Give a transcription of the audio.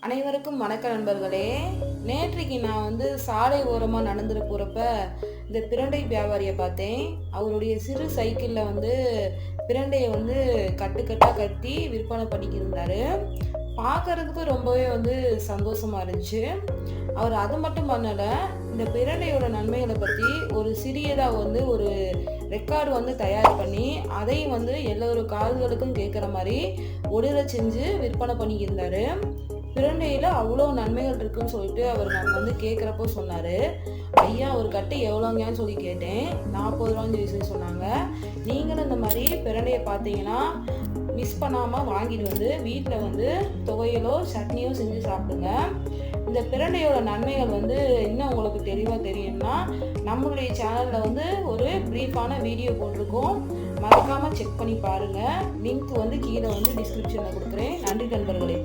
அனைவருக்கும் வணக்க நண்பர்களே. நேற்றைக்கு நான் சாலை ஓரமாக நடந்துட்டு போகிறப்ப இந்த பிரண்டை வியாபாரியை பார்த்தேன். அவருடைய சிறு சைக்கிளில் பிரண்டையை கட்டுக்கட்டாக கட்டி விற்பனை பண்ணிக்கிருந்தாரு. பார்க்கறதுக்கு ரொம்பவே சந்தோஷமாக இருந்துச்சு. அவர் அது மட்டும் பண்ணலை, இந்த பிரண்டையோட நன்மைகளை பற்றி ஒரு சிறியதாக ஒரு ரெக்கார்டு தயார் பண்ணி அதையும் எல்லோரு காதுகளுக்கும் கேட்குற மாதிரி ஒளிர செஞ்சு விற்பனை பண்ணிக்கிருந்தாரு. பிரண்டையில் அவ்வளோ நன்மைகள் இருக்குன்னு சொல்லிட்டு அவர் நம்ம கேட்குறப்போ சொன்னார். ஐயா, ஒரு கட்டு எவ்வளோங்கன்னு சொல்லி கேட்டேன். 40 ரூபான்னு சொல்லி சொன்னாங்க. நீங்களும் இந்த மாதிரி பிரண்டையை பார்த்தீங்கன்னா மிஸ் பண்ணாமல் வாங்கிட்டு வீட்டில் துவையலோ சட்னியோ செஞ்சு சாப்பிடுங்க. இந்த பிரண்டையோட நன்மைகள் இன்னும் உங்களுக்கு தெளிவாக தெரியும்னா நம்மளுடைய சேனலில் ஒரு ப்ரீஃபான வீடியோ போட்டிருக்கோம். மறக்காமல் செக் பண்ணி பாருங்கள். லிங்க் கீழே டிஸ்கிரிப்ஷனில் கொடுக்குறேன். நன்றி நண்பர்களே.